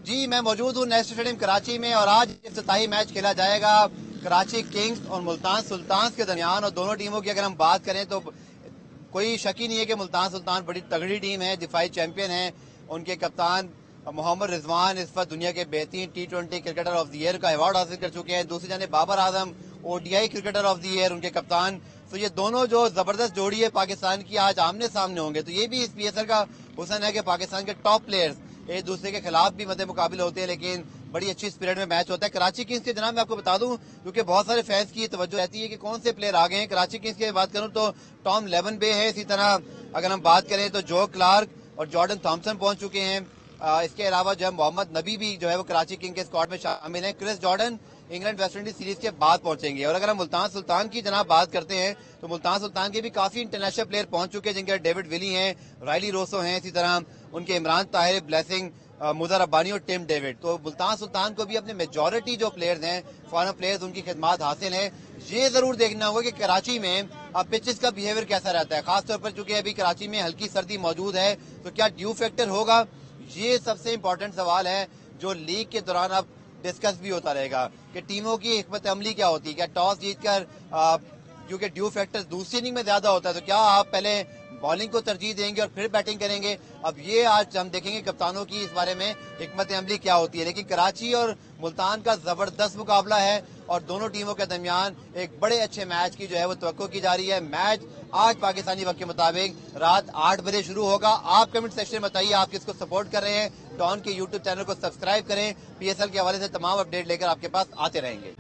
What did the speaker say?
जी, मैं मौजूद हूँ नेशनल स्टेडियम कराची में और आज इफ्तिताही मैच खेला जाएगा कराची किंग्स और मुल्तान सुल्तान्स के दरमियान। और दोनों टीमों की अगर हम बात करें तो कोई शक ही नहीं है कि मुल्तान सुल्तान बड़ी तगड़ी टीम है, दिफाई चैंपियन है। उनके कप्तान मोहम्मद रिजवान इस वक्त दुनिया के बेहतरीन T20 cricketer of the year का अवार्ड हासिल कर चुके हैं। दूसरी जाने Babar Azam ODI cricketer of the year उनके कप्तान। तो ये दोनों जो जबरदस्त जोड़ी है पाकिस्तान की, आज आमने सामने होंगे। तो ये भी इस PSL का हुस्न है कि पाकिस्तान के टॉप प्लेयर्स एक दूसरे के खिलाफ भी मद्दे मुकाबिल होते हैं, लेकिन बड़ी अच्छी स्पिरिट में मैच होता है। कराची किंग्स के जनाब मैं आपको बता दूं, क्योंकि बहुत सारे फैंस की तवज्जो रहती है कि कौन से प्लेयर आ गए हैं। कराची किंग्स की बात करूं तो टॉम लेवनबे है, इसी तरह अगर हम बात करें तो जो क्लार्क और जॉर्डन थॉमसन पहुंच चुके हैं। इसके अलावा जो है मोहम्मद नबी भी जो है वो कराची किंग के स्क्वाड में शामिल है। Chris Jordan England West Indies series के बाद पहुंचेंगे। और अगर हम मुल्तान सुल्तान की जनाब बात करते हैं तो मुल्तान सुल्तान के भी काफी इंटरनेशनल प्लेयर पहुंच चुके हैं, जिनके डेविड विली हैं, रायली रोसो हैं, इसी तरह उनके इमरान ताहिर, ब्लेसिंग, मुजर अब्बानी और टिम डेविड। तो मुल्तान सुल्तान को भी अपने मेजोरिटी जो प्लेयर्स हैं, फॉरेन प्लेयर्स, उनकी खिदमात हासिल है। ये जरूर देखना होगा कि कराची में अब पिचेस का बिहेवियर कैसा रहता है, खासतौर पर चूंकि अभी कराची में हल्की सर्दी मौजूद है, तो क्या ड्यू फैक्टर होगा, ये सबसे इंपॉर्टेंट सवाल है जो लीग के दौरान अब डिस्कस भी होता रहेगा कि टीमों की हिकमत अमली क्या होती है। क्या टॉस जीतकर, क्योंकि ड्यू फैक्टर दूसरी इनिंग में ज्यादा होता है, तो क्या आप पहले बॉलिंग को तरजीह देंगे और फिर बैटिंग करेंगे। अब ये आज हम देखेंगे कप्तानों की इस बारे में हिकमत अमली क्या होती है। लेकिन कराची और मुल्तान का जबरदस्त मुकाबला है और दोनों टीमों के दरमियान एक बड़े अच्छे मैच की जो है वो तवक्को की जा रही है। मैच आज पाकिस्तानी वक्त के मुताबिक रात 8 बजे शुरू होगा। आप कमेंट सेक्शन में बताइए आप किसको सपोर्ट कर रहे हैं। डॉन के यूट्यूब चैनल को सब्सक्राइब करें। PSL के हवाले से तमाम अपडेट लेकर आपके पास आते रहेंगे।